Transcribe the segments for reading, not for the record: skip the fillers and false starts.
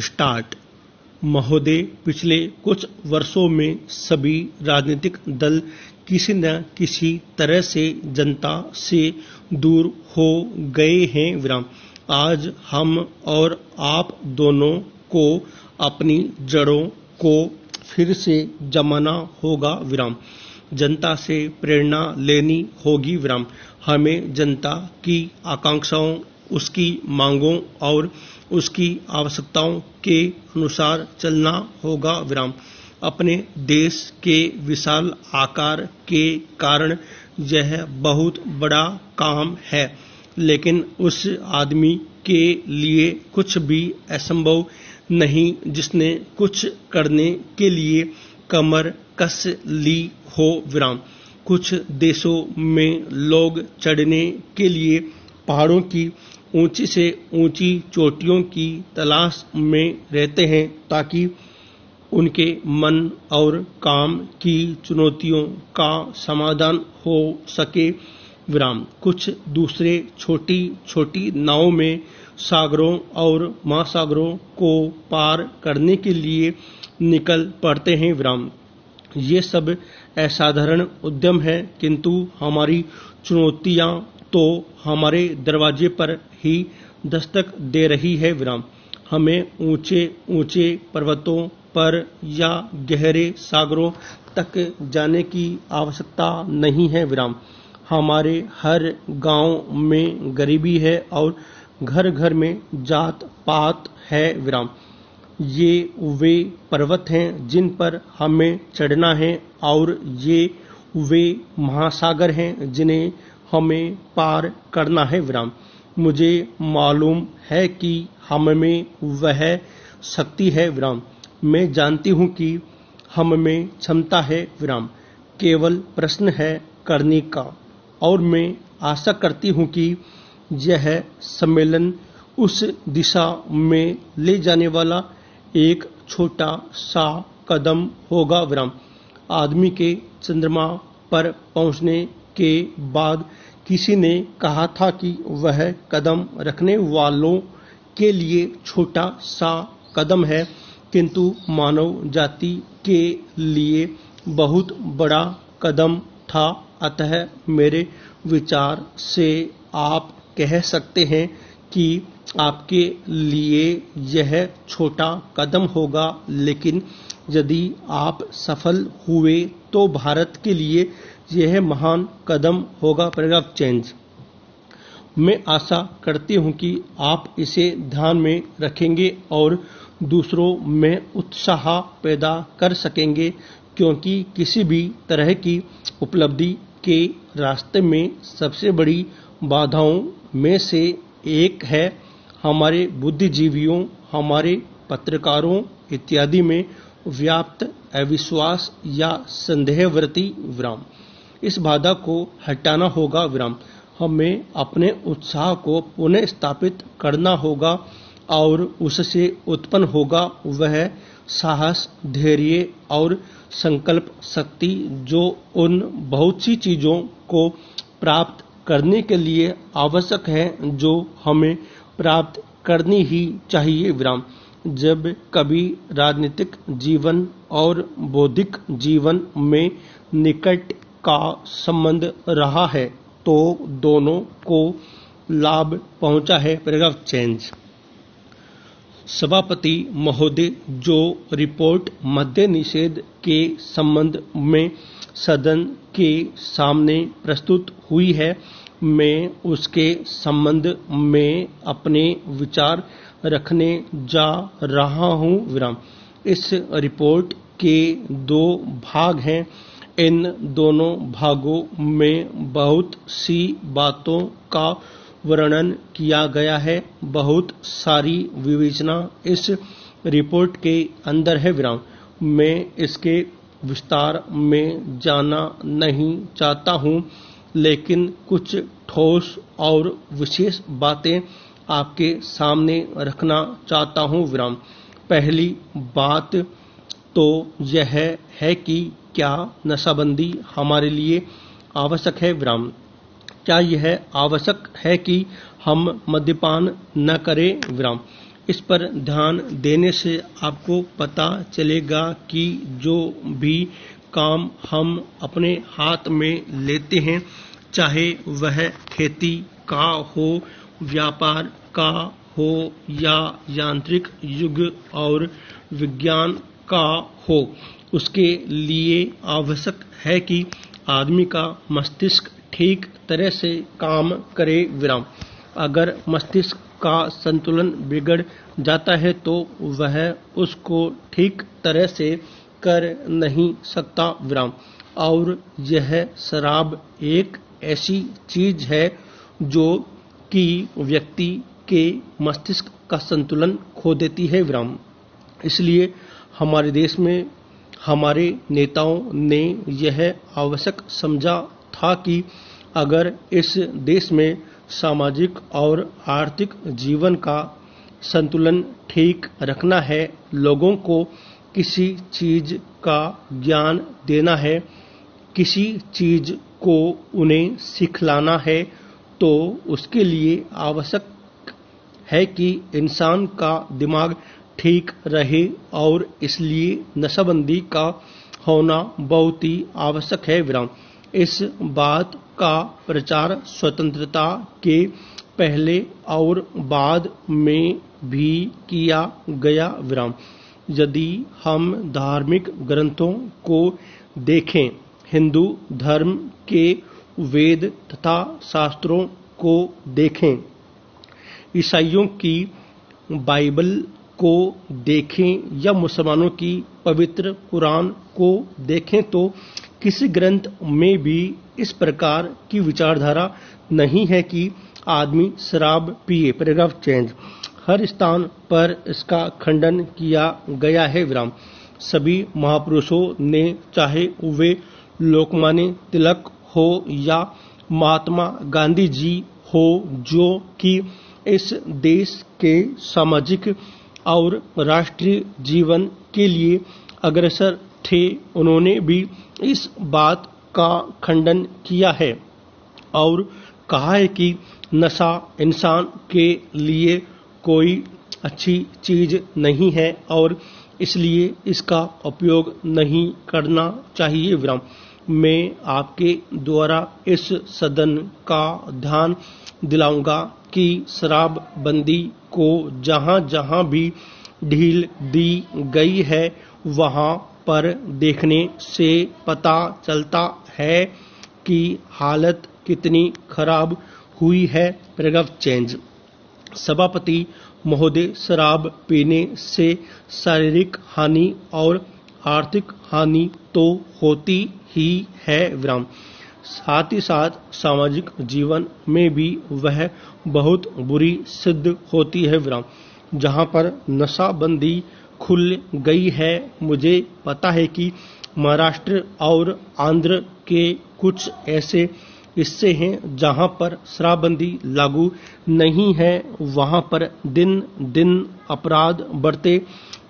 Start. महोदय, पिछले कुछ वर्षों में सभी राजनीतिक दल किसी न किसी तरह से जनता से दूर हो गए हैं विराम। आज हम और आप दोनों को अपनी जड़ों को फिर से जमाना होगा विराम। जनता से प्रेरणा लेनी होगी विराम। हमें जनता की आकांक्षाओं, उसकी मांगों और उसकी आवश्यकताओं के अनुसार चलना होगा विराम। अपने देश के विशाल आकार के कारण यह बहुत बड़ा काम है, लेकिन उस आदमी के लिए कुछ भी असंभव नहीं जिसने कुछ करने के लिए कमर कस ली हो विराम। कुछ देशों में लोग चढ़ने के लिए पहाड़ों की ऊंची से ऊंची चोटियों की तलाश में रहते हैं ताकि उनके मन और काम की चुनौतियों का समाधान हो सके विराम। कुछ दूसरे छोटी छोटी नावों में सागरों और महासागरों को पार करने के लिए निकल पड़ते हैं विराम। ये सब असाधारण उद्यम है, किंतु हमारी चुनौतियां तो हमारे दरवाजे पर ही दस्तक दे रही है विराम। हमें ऊंचे ऊंचे पर्वतों पर या गहरे सागरों तक जाने की आवश्यकता नहीं है विराम। हमारे हर गांव में गरीबी है और घर घर में जात पात है विराम। ये वे पर्वत हैं जिन पर हमें चढ़ना है और ये वे महासागर हैं जिन्हें हमें पार करना है विराम। मुझे मालूम है कि हम में वह शक्ति है विराम। मैं जानती हूं कि हम में क्षमता है विराम। केवल प्रश्न है करने का, और मैं आशा करती हूं कि यह सम्मेलन उस दिशा में ले जाने वाला एक छोटा सा कदम होगा विराम। आदमी के चंद्रमा पर पहुंचने के बाद किसी ने कहा था कि वह कदम रखने वालों के लिए छोटा सा कदम है, किंतु मानव जाति के लिए बहुत बड़ा कदम था। अतः मेरे विचार से आप कह सकते हैं कि आपके लिए यह छोटा कदम होगा, लेकिन यदि आप सफल हुए तो भारत के लिए यह महान कदम होगा। Paragraph change. मैं आशा करती हूं कि आप इसे ध्यान में रखेंगे और दूसरों में उत्साह पैदा कर सकेंगे, क्योंकि किसी भी तरह की उपलब्धि के रास्ते में सबसे बड़ी बाधाओं में से एक है हमारे बुद्धिजीवियों, हमारे पत्रकारों इत्यादि में व्याप्त अविश्वास या संदेहवृत्ति विराम। इस बाधा को हटाना होगा विराम। हमें अपने उत्साह को पुनः स्थापित करना होगा और उससे उत्पन्न होगा वह साहस, धैर्य और संकल्प शक्ति जो उन बहुत सी चीजों को प्राप्त करने के लिए आवश्यक है जो हमें प्राप्त करनी ही चाहिए विराम। जब कभी राजनीतिक जीवन और बौद्धिक जीवन में निकट का संबंध रहा है तो दोनों को लाभ पहुंचा है। Paragraph change. सभापति महोदय, जो रिपोर्ट मद्य निषेध के संबंध में सदन के सामने प्रस्तुत हुई है, मैं उसके संबंध में अपने विचार रखने जा रहा हूं विराम। इस रिपोर्ट के दो भाग हैं। इन दोनों भागों में बहुत सी बातों का वर्णन किया गया है। बहुत सारी विवेचना इस रिपोर्ट के अंदर है विराम। मैं इसके विस्तार में जाना नहीं चाहता हूं, लेकिन कुछ ठोस और विशेष बातें आपके सामने रखना चाहता हूं विराम। पहली बात तो यह है कि क्या नशाबंदी हमारे लिए आवश्यक है विराम। क्या यह आवश्यक है कि हम मद्यपान न करें विराम। इस पर ध्यान देने से आपको पता चलेगा कि जो भी काम हम अपने हाथ में लेते हैं, चाहे वह खेती का हो, व्यापार का हो या यांत्रिक युग और विज्ञान का हो, उसके लिए आवश्यक है कि आदमी का मस्तिष्क ठीक तरह से काम करे। विराम। अगर मस्तिष्क का संतुलन बिगड़ जाता है तो वह उसको ठीक तरह से कर नहीं सकता। विराम। और यह शराब एक ऐसी चीज है जो कि व्यक्ति के मस्तिष्क का संतुलन खो देती है। विराम। इसलिए हमारे देश में हमारे नेताओं ने यह आवश्यक समझा था कि अगर इस देश में सामाजिक और आर्थिक जीवन का संतुलन ठीक रखना है, लोगों को किसी चीज का ज्ञान देना है, किसी चीज को उन्हें सिखलाना है, तो उसके लिए आवश्यक है कि इंसान का दिमाग ठीक रहे और इसलिए नशाबंदी का होना बहुत ही आवश्यक है। विराम। इस बात का प्रचार स्वतंत्रता के पहले और बाद में भी किया गया। विराम। यदि हम धार्मिक ग्रंथों को देखें, हिंदू धर्म के वेद तथा शास्त्रों को देखें, ईसाइयों की बाइबल को देखें या मुसलमानों की पवित्र कुरान को देखें, तो किसी ग्रंथ में भी इस प्रकार की विचारधारा नहीं है कि आदमी शराब पिए। Paragraph change. हर स्थान पर इसका खंडन किया गया है। विराम। सभी महापुरुषों ने, चाहे वे लोकमान्य तिलक हो या महात्मा गांधी जी हो, जो कि इस देश के सामाजिक और राष्ट्रीय जीवन के लिए अग्रसर थे, उन्होंने भी इस बात का खंडन किया है और कहा है कि नशा इंसान के लिए कोई अच्छी चीज नहीं है और इसलिए इसका उपयोग नहीं करना चाहिए। विराम। मैं आपके द्वारा इस सदन का ध्यान दिलाऊंगा कि शराबबंदी को जहां जहां भी ढील दी गई है, वहां पर देखने से पता चलता है कि हालत कितनी खराब हुई है। Paragraph change. सभापति महोदय, शराब पीने से शारीरिक हानि और आर्थिक हानि तो होती ही है। विराम। साथ ही साथ सामाजिक जीवन में भी वह बहुत बुरी सिद्ध होती है। विराम। जहां पर नशाबंदी खुल गई है, मुझे पता है कि महाराष्ट्र और आंध्र के कुछ ऐसे हिस्से हैं जहां पर शराबबंदी लागू नहीं है, वहां पर दिन दिन अपराध बढ़ते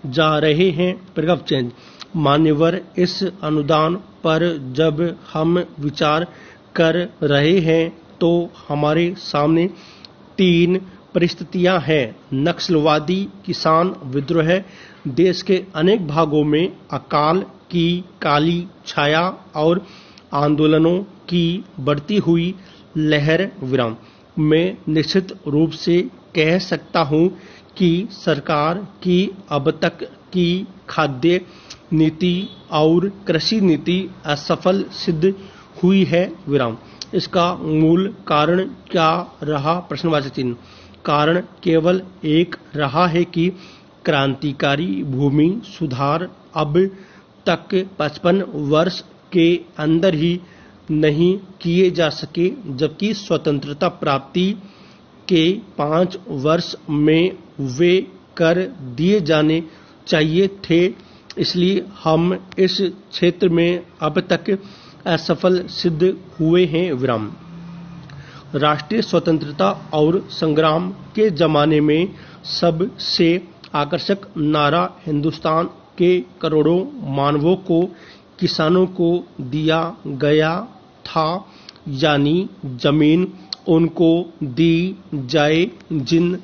जा रहे हैं। Paragraph change. मान्यवर, इस अनुदान पर जब हम विचार कर रहे हैं तो हमारे सामने 3 परिस्थितियां हैं। नक्सलवादी किसान विद्रोह, देश के अनेक भागों में अकाल की काली छाया और आंदोलनों की बढ़ती हुई लहर। विराम। मैं निश्चित रूप से कह सकता हूं कि सरकार की अब तक की खाद्य नीति और कृषि नीति असफल सिद्ध हुई है। विराम। इसका मूल कारण क्या रहा? प्रश्नवाचक चिन्ह। कारण केवल एक रहा है कि क्रांतिकारी भूमि सुधार अब तक 55 वर्ष के अंदर ही नहीं किए जा सके, जबकि स्वतंत्रता प्राप्ति के 5 वर्ष में वे कर दिए जाने चाहिए थे। इसलिए हम इस क्षेत्र में अब तक असफल सिद्ध हुए हैं। विराम। राष्ट्रीय स्वतंत्रता और संग्राम के जमाने में सबसे आकर्षक नारा हिंदुस्तान के करोड़ों मानवों को, किसानों को दिया गया था, यानी जमीन उनको दी जाए जिन